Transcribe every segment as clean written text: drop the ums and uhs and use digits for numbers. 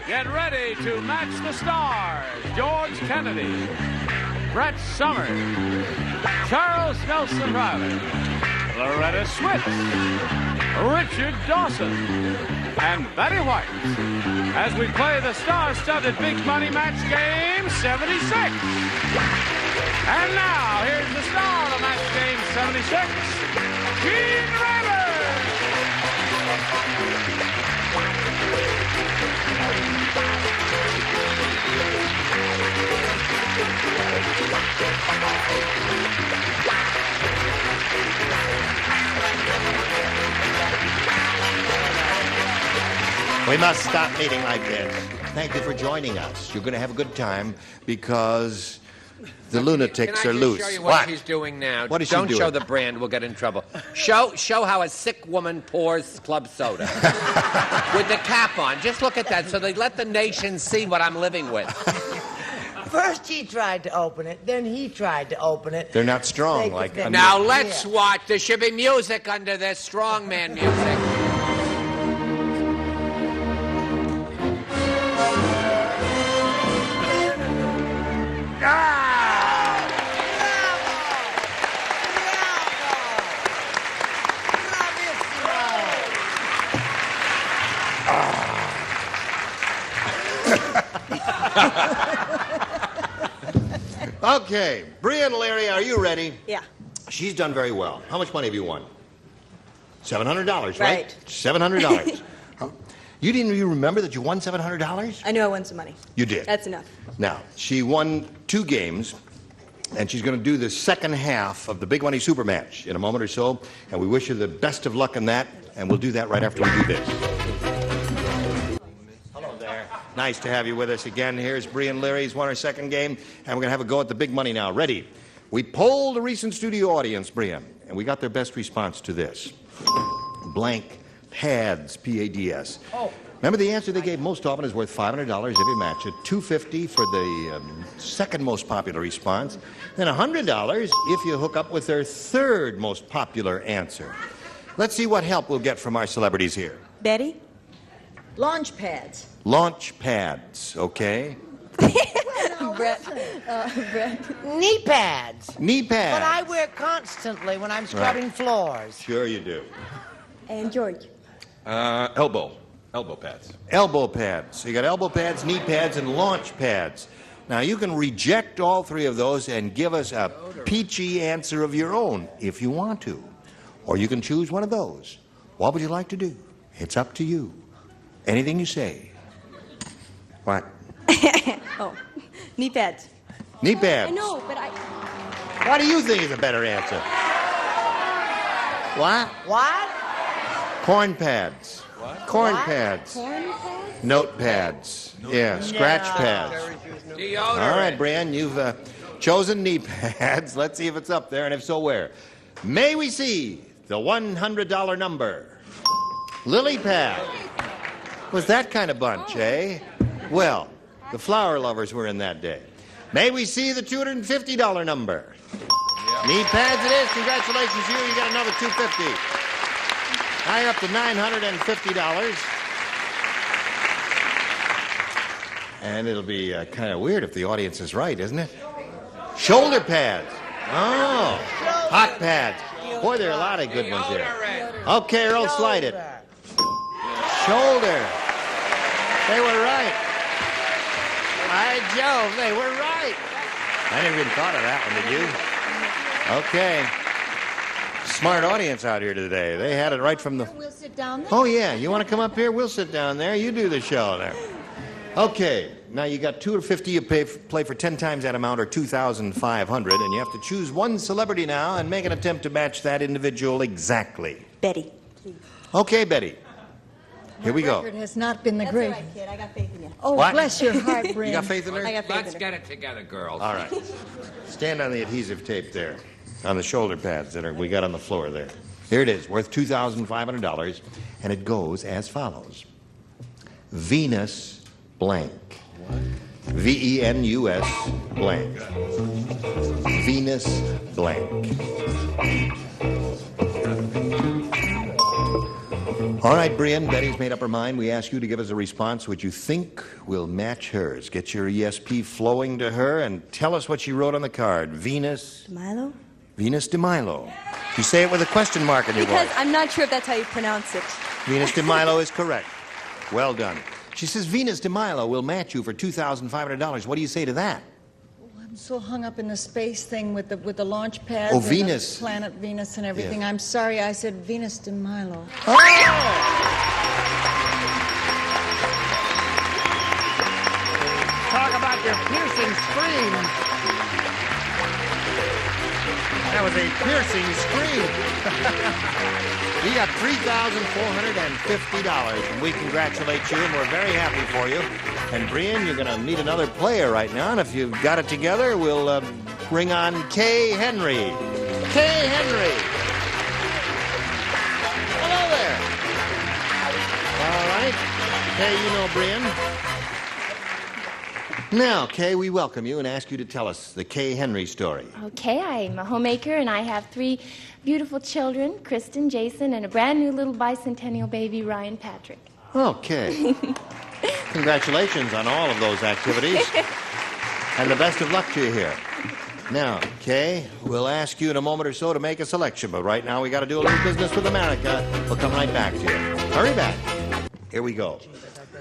Get ready to match the stars. George Kennedy, Brett Summers, Charles Nelson Reilly, Loretta Swit, Richard Dawson, and Betty White as we play the star-studded Big Money Match Game 76. And now, here's the star of Match Game 76, Gene Rayburn. We must stop meeting like this. Thank you for joining us. You're going to have a good time because the lunatics are loose. Can I just show you what she's doing now? What is she Don't doing? show the brand. We'll get in trouble. Show how a sick woman pours club soda. With the cap on. Just look at that so they let the nation see what I'm living with. First he tried to open it, then he tried to open it. They're not strong like... Now let's watch. There should be music under this, strongman music. Okay, Brianne, Leary, are you ready? Yeah. She's done very well. How much money have you won? $700, right? Right. $700. You didn't even remember that you won $700? I knew I won some money. You did. That's enough. Now, she won 2 games, and she's going to do the second half of the Big Money Super Match in a moment or so, and we wish her the best of luck in that, and we'll do that right after we do this. Hello there. Nice to have you with us again. Here's Brianne Leary. He's won her second game, and we're going to have a go at the big money now. Ready? We polled the recent studio audience, Brianne, and we got their best response to this. Blank pads, P-A-D-S. Oh. Remember, the answer they gave most often is worth $500 every match, at $250 for the second most popular response, then $100 if you hook up with their third most popular answer. Let's see what help we'll get from our celebrities here. Betty? Launch pads. Launch pads, okay? Brett. Knee pads. Knee pads. But I wear constantly when I'm scrubbing floors. Sure you do. And George. Elbow pads. Elbow pads. So you got elbow pads, knee pads, and launch pads. Now, you can reject all 3 of those and give us a peachy answer of your own if you want to. Or you can choose one of those. What would you like to do? It's up to you. Anything you say. What? Oh, knee pads. Knee pads. I know, but What do you think is a better answer? What? What? Corn pads. What? Corn What? pads. corn pads? Note pads. Yeah, scratch pads. Deodorant. All right, Brianne, you've chosen knee pads. Let's see if it's up there, and if so, where? May we see the $100 number? Lily pad. Was that kind of bunch, eh? Well, the flower lovers were in that day. May we see the $250 number? Knee pads it is. Congratulations to you. You got another $250. Now you're up to $950. And it'll be kind of weird if the audience is right, isn't it? Shoulder pads. Oh, hot pads. Boy, there are a lot of good ones there. Okay, Earl, slide it. Shoulder. They were right. By Jove, they were right. I never even thought of that one, did you? Okay. Smart audience out here today. They had it right from the... We'll sit down there. Oh, yeah. You want to come up here? We'll sit down there. You do the show there. Okay. Now, you got $250. You play for 10 times that amount, or $2,500, and you have to choose one celebrity now and make an attempt to match that individual exactly. Betty. Okay, Betty. Here we go. Record has not been the That's all great. right, kid. I got faith in you. Oh, What? bless your heart, Brianne. You got faith in her? I got faith Let's in her. get it together, girls. All right. Stand on the adhesive tape there, on the shoulder pads that we got on the floor there. Here it is, worth $2,500, and it goes as follows. Venus blank. What? V-E-N-U-S blank. Venus blank. All right, Brianne, Betty's made up her mind. We ask you to give us a response which you think will match hers. Get your ESP flowing to her and tell us what she wrote on the card. Venus? Milo? Venus de Milo. You say it with a question mark in your Because voice. I'm not sure if that's how you pronounce it. Venus de Milo is correct. Well done. She says Venus de Milo will match you for $2,500. What do you say to that? I'm so hung up in the space thing with the launch pads. Oh, and Venus. the planet Venus and everything. Yeah. I'm sorry, I said Venus de Milo. Oh! Talk about your piercing scream. That was a piercing scream. You got $3,450, and we congratulate you, and we're very happy for you. And Brianne, you're going to meet another player right now, and if you've got it together, we'll bring on Kay Henry. Kay Henry. Hello there. All right. Kay, you know Brianne. Now, Kay, we welcome you and ask you to tell us the Kay Henry story. Okay, I'm a homemaker and I have 3 beautiful children, Kristen, Jason, and a brand new little bicentennial baby, Ryan Patrick. Okay. Congratulations on all of those activities. And the best of luck to you here. Now, Kay, we'll ask you in a moment or so to make a selection, but right now we got to do a little business with America. We'll come right back to you. Hurry back. Here we go.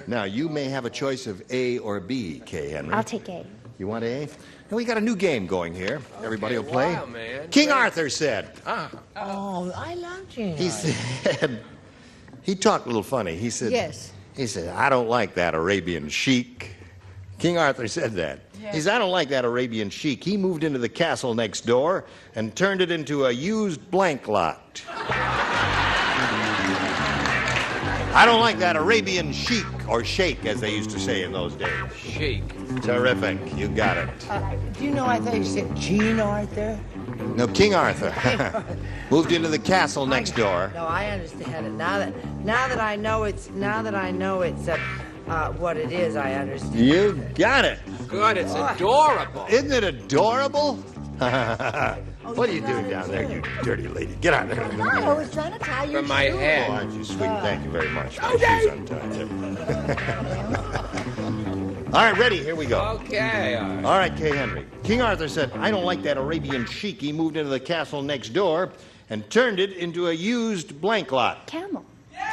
Now, you may have a choice of A or B, Kay Henry. I'll take A. You want A? Now, we got a new game going here. Everybody will play. Wow, man. King Arthur said. Oh, I love King He Arthur. said, he talked a little funny. He said, Yes. He said, I don't like that Arabian sheik. King Arthur said that. He said, I don't like that Arabian sheik. He moved into the castle next door and turned it into a used blank lot. I don't like that Arabian sheik, or sheik, as they used to say in those days. Sheik. Terrific. You got it. Do you know, I thought you said Gene Arthur? No, King Arthur. Moved into the castle next door. No, I understand it. Now that I know it's what it is, I understand. You got it. Good, it's adorable. Isn't it adorable? What are you doing down there, you dirty lady? Get out there. No, I was trying to tie your From my shoe. Oh, head. aren't you sweet? Thank you very much. My shoes untied. All right, ready? Here we go. Okay. All right, Kay Henry. King Arthur said, I don't like that Arabian sheik. He moved into the castle next door and turned it into a used blank lot. Camel.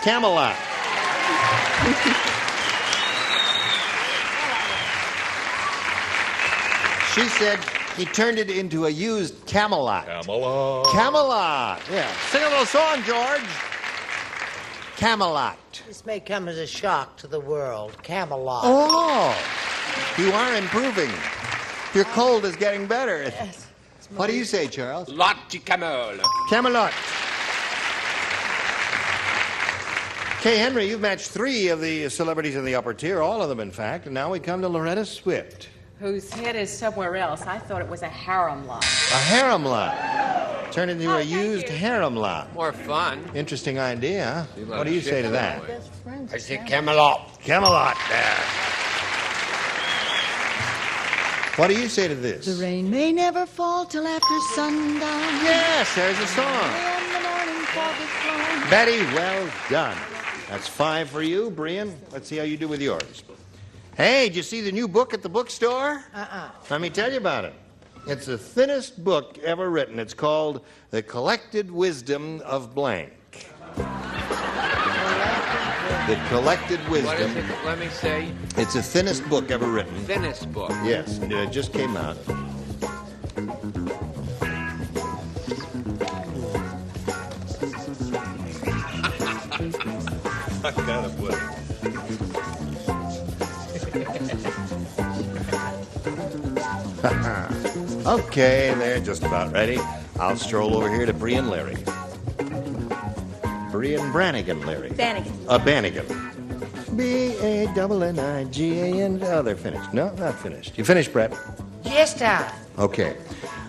Camelot. She said he turned it into a used Camelot. Camelot. Camelot. Yeah. Sing a little song, George. Camelot. This may come as a shock to the world. Camelot. Oh, you are improving. Your cold is getting better. Yes. What do you say, Charles? Lotti Camel. Camelot. Kay Henry, you've matched 3 of the celebrities in the upper tier, all of them, in fact, and now we come to Loretta Swit. Whose head is somewhere else. I thought it was a harem lot. A harem lot. Turned into a used harem lot. More fun. Interesting idea, huh? What do you say to that? I said Camelot. Camelot. There. What do you say to this? The rain may never fall till after sundown. Yes, there's a song. And the morning fog is gone. Betty, well done. That's 5 for you. Brianne, let's see how you do with yours. Hey, did you see the new book at the bookstore? Let me tell you about it. It's the thinnest book ever written. It's called The Collected Wisdom of Blank. The Collected What is Wisdom. it? Let me say. It's the thinnest book ever written. Thinnest book. Yes, and it just came out. I kind of would. Okay, they're just about ready. I'll stroll over here to Brianne Leary. Brianne Brannigan Leary. Bannigan. Bannigan. B-A-N-N-I-G-A-N. Oh, they're finished. No, not finished. You finished, Brett? Yes, Tom. Okay.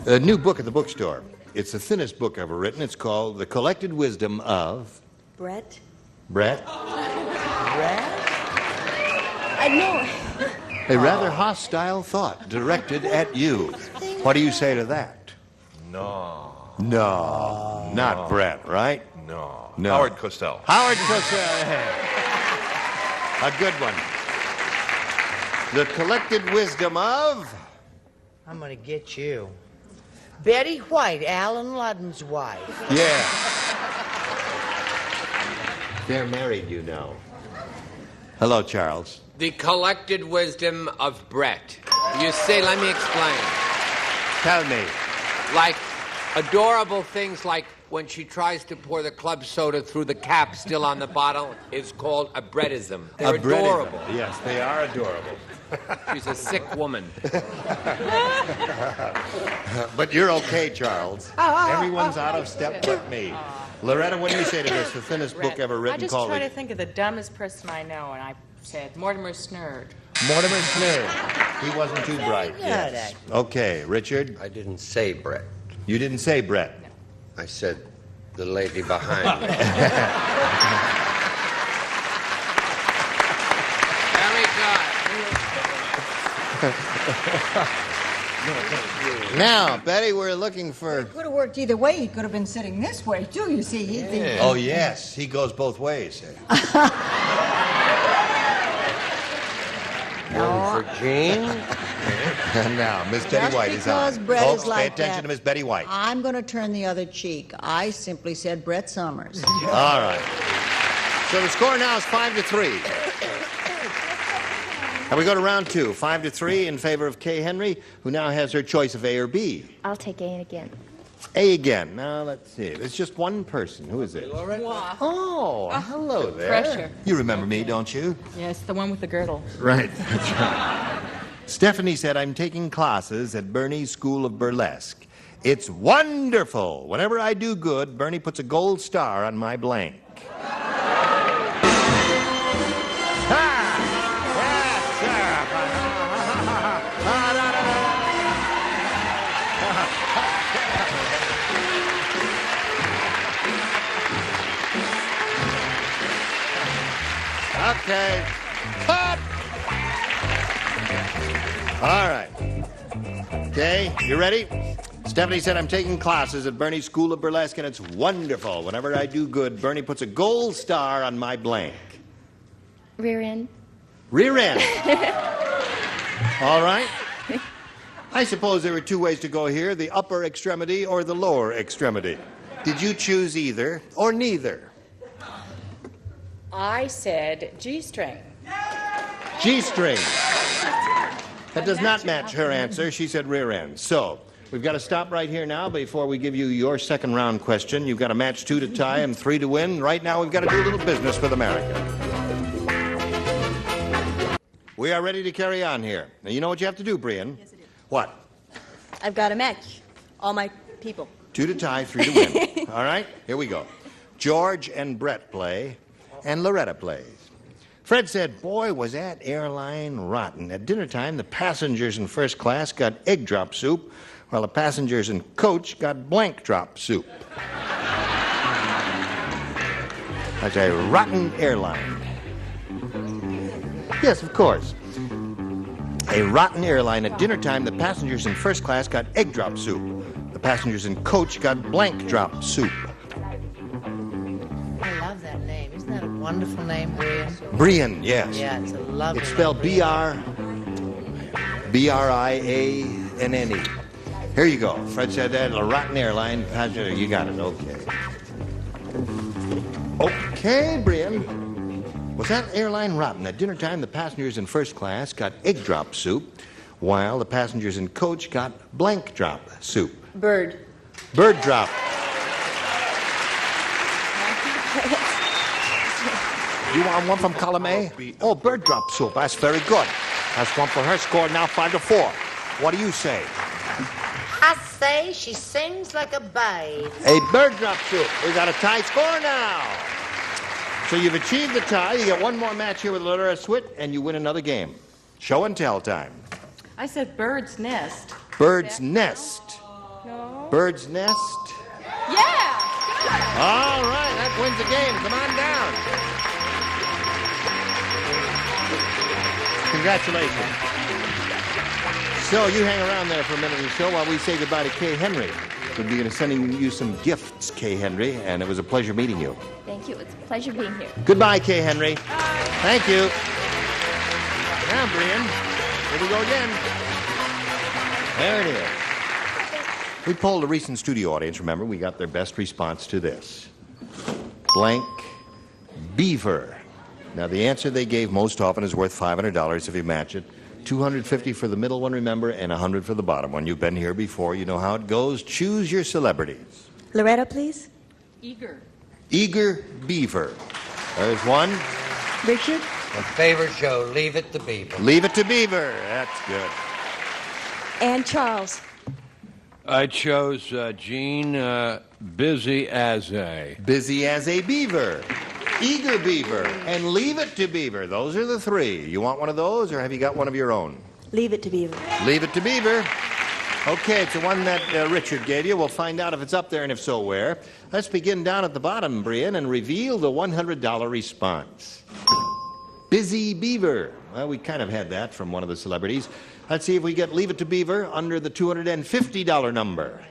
A new book at the bookstore. It's the thinnest book ever written. It's called The Collected Wisdom of... Brett. Brett? I know. A rather hostile thought directed at you. What do you say to that? No. No, not Brett, right? No. No. Howard Cosell. Howard Cosell. A good one. The collected wisdom of... I'm gonna get you. Betty White, Alan Ludden's wife. Yeah. They're married, you know. Hello, Charles. The collected wisdom of Brett. You see, let me explain. Tell me. Like adorable things like when she tries to pour the club soda through the cap still on the bottle is called a Brettism. They're adorable. Yes, they are adorable. She's a sick woman. But you're okay, Charles. Everyone's out of step but me. Loretta, what do you say to this? The thinnest book ever written I just called... try to think of the dumbest person I know, and I said Mortimer Snurd. Mortimer Snurd. He wasn't too bright. Yes. Okay, Richard. I didn't say Brett. You didn't say Brett. No. I said the lady behind me. Very good. Now, Betty, we're looking for... It could have worked either way. He could have been sitting this way, too, you see. Oh, yes. He goes both ways. One for Jean. Now, Miss Betty White is on. Just because Brett Folks, is like pay attention that, to Miss Betty White. I'm going to turn the other cheek. I simply said Brett Summers. All right. So the score now is 5-3. And we go to round two. 5-3 in favor of Kay Henry, who now has her choice of A or B. I'll take A again. A again. Now, let's see. There's just one person. Who is it? Oh, hello there. Pressure. You remember me, don't you? Yes, the one with the girdle. Right. That's right. Stephanie said, I'm taking classes at Bernie's School of Burlesque. It's wonderful. Whenever I do good, Bernie puts a gold star on my blank. Okay. Cut! All right. Okay, you ready? Stephanie said, I'm taking classes at Bernie's School of Burlesque, and it's wonderful. Whenever I do good, Bernie puts a gold star on my blank. Rear end. Rear end. All right. I suppose there were two ways to go here, the upper extremity or the lower extremity. Did you choose either or neither? I said G-string. G-string. That does not match her answer. She said rear end. So, we've got to stop right here now before we give you your second round question. You've got a match 2 to tie and 3 to win. Right now, we've got to do a little business with America. We are ready to carry on here. Now, you know what you have to do, Brianne? Yes, I do. What? I've got a match. All my people. 2 to tie, 3 to win. All right? Here we go. George and Brett play, and Loretta plays. Fred said, boy, was that airline rotten. At dinner time, the passengers in first class got egg drop soup, while the passengers in coach got blank drop soup. That's a rotten airline. Yes, of course. A rotten airline. At dinner time, the passengers in first class got egg drop soup. The passengers in coach got blank drop soup. I love that name. Isn't that a wonderful name, Brianne? Brianne, yes. Yeah, it's a lovely It's spelled name. B-R-I-A-N-N-E. Here you go. Fred said that. A rotten airline. Passenger, you got it. Okay. Okay, Brianne. Was that airline rotten? At dinner time, the passengers in first class got egg drop soup, while the passengers in coach got blank drop soup. Bird. Bird drop. You want one from column A? Oh, bird drop soup. That's very good. That's one for her. Score now 5-4. What do you say? I say she sings like a babe. A bird drop soup. We got a tie score now. So you've achieved the tie. You get one more match here with Loretta Swit, and you win another game. Show and tell time. I said bird's nest. Bird's nest. No. Bird's nest. Yeah! All right, that wins the game. Come on down. Congratulations. So you hang around there for a minute or so while we say goodbye to Kay Henry. We'll be sending you some gifts, Kay Henry, and it was a pleasure meeting you. Thank you. It's a pleasure being here. Goodbye, Kay Henry. Thank you. Now, Brian, here we go again. There it is. We polled a recent studio audience. Remember, we got their best response to this. Blank beaver. Now, the answer they gave most often is worth $500 if you match it. $250 for the middle one, remember, and $100 for the bottom one. You've been here before. You know how it goes. Choose your celebrities. Loretta, please. Eager. Eager beaver. There's one. Richard. My favorite show, Leave It to Beaver. Leave it to beaver. That's good. And Charles. I chose Gene, busy as a. Busy as a beaver. Eager beaver. And leave it to beaver. Those are the three. You want one of those, or have you got one of your own? Leave it to Beaver. Leave it to beaver. Okay, it's the one that Richard gave you. We'll find out if it's up there, and if so, where. Let's begin down at the bottom, Brian, and reveal the $100 response. Busy beaver. Well, we kind of had that from one of the celebrities. Let's see if we get leave it to beaver under the $250 number.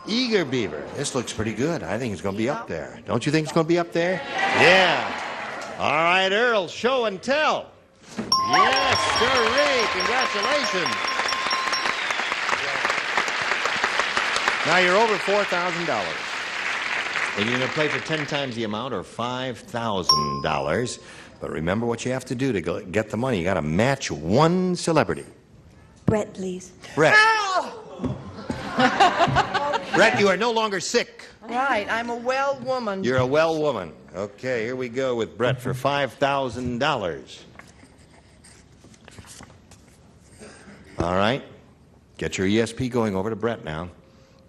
Eager beaver. This looks pretty good. I think it's going to be up there. Don't you think it's going to be up there? Yeah. All right, Earl, show and tell. Yes, sirree. Congratulations. Now you're over $4,000. And you're going to play for 10 times the amount, or $5,000. But remember what you have to do to get the money. You got to match one celebrity. Brett, please. Brett. Brett, you are no longer sick. Right, I'm a well woman. You're a well woman. Okay, here we go with Brett for $5,000. All right. Get your ESP going over to Brett now.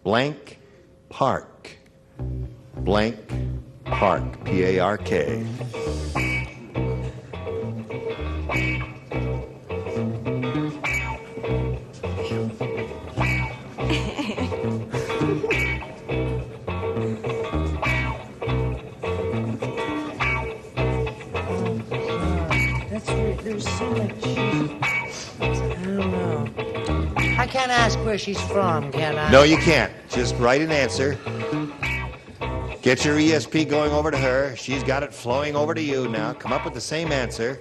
Blank Park. Blank Park. P-A-R-K. There's so much. I don't know. I can't ask where she's from, can I? No, you can't. Just write an answer. Get your ESP going over to her. She's got it flowing over to you now. Come up with the same answer.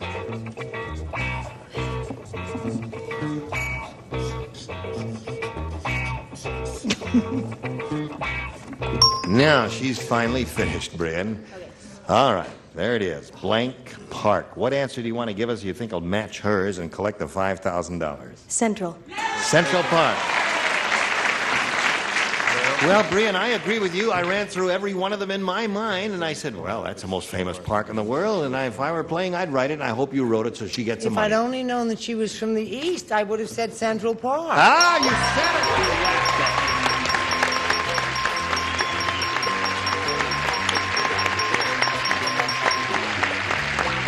Now she's finally finished, Brian. Okay. All right, there it is. Blank Park. What answer do you want to give us you think will match hers and collect the $5,000? Central. Central Park. Well, Brian, I agree with you. I ran through every one of them in my mind, and I said, well, that's the most famous park in the world, and if I were playing, I'd write it, and I hope you wrote it so she gets some If money. I'd only known that she was from the East, I would have said Central Park. Ah, you said it, you rascal.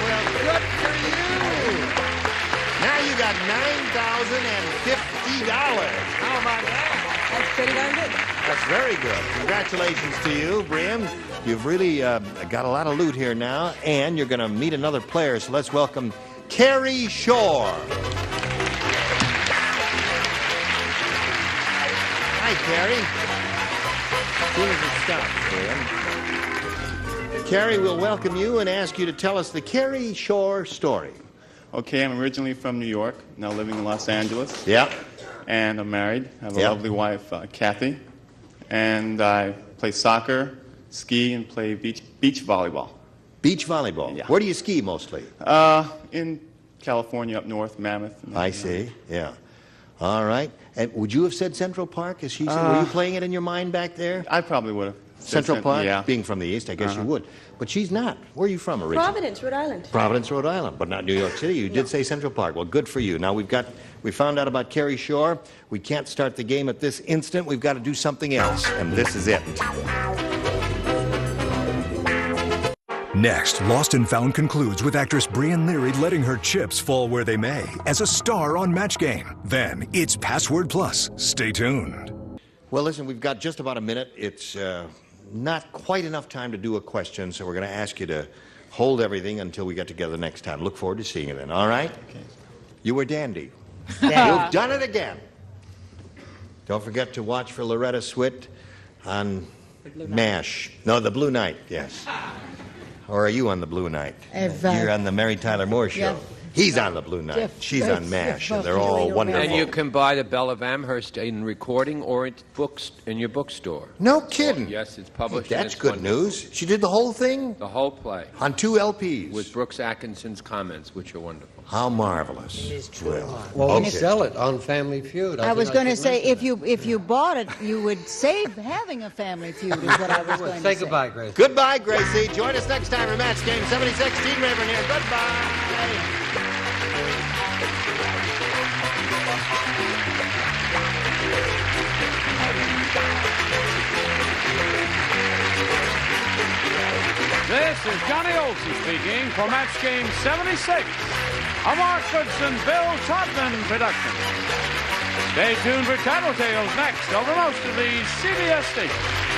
Well, good for you. Now you got $9,050. How about that? That's pretty darn good. That's very good. Congratulations to you, Brian. You've really got a lot of loot here now, and you're going to meet another player, so let's welcome Carrie Shore. Hi, Carrie. As soon as it stops, Brian. Carrie, we'll welcome you and ask you to tell us the Carrie Shore story. Okay, I'm originally from New York, now living in Los Angeles. Yeah. And I'm married. I have a Yeah. lovely wife, Kathy. And I play soccer, ski, and play beach volleyball. Beach volleyball? Yeah. Where do you ski mostly? In California, up north, Mammoth. I see, yeah. All right. And would you have said Central Park, as she said? Were you playing it in your mind back there? I probably would have. Central Park? Yeah. Being from the East, I guess you would. But she's not. Where are you from originally? Providence, Rhode Island. Providence, Rhode Island, but not New York City. You did say Central Park. Well, good for you. Now we found out about Carrie Shore. We can't start the game at this instant. We've got to do something else, and this is it. Next, Lost and Found concludes with actress Brianne Leary letting her chips fall where they may as a star on Match Game. Then, it's Password Plus. Stay tuned. Well, listen, we've got just about a minute. It's not quite enough time to do a question, so we're going to ask you to hold everything until we get together next time. Look forward to seeing you then, all right? Okay. You were dandy. You've done it again. Don't forget to watch for Loretta Swit on MASH. No, the Blue Night, yes. Or are you on the Blue Night? You're on the Mary Tyler Moore Show. Yeah. He's on the Blue Night. She's on MASH, and they're all wonderful. And you can buy the Belle of Amherst in recording or in your bookstore. No kidding. Yes, it's published. Hey, that's good news. She did the whole thing? The whole play. On 2 LPs. With Brooks Atkinson's comments, which are wonderful. How marvelous. Well, we sell it on Family Feud. I was going to say, if you bought it, you would save having a Family Feud, is what I was going to say. Say goodbye, Gracie. Goodbye, Gracie. Join us next time for Match Game 76. Gene Rayburn here. Goodbye. This is Johnny Olson speaking for Match Game 76, a Mark Goodson, Bill Todman production. Stay tuned for Tattletales next over most of these CBS stations.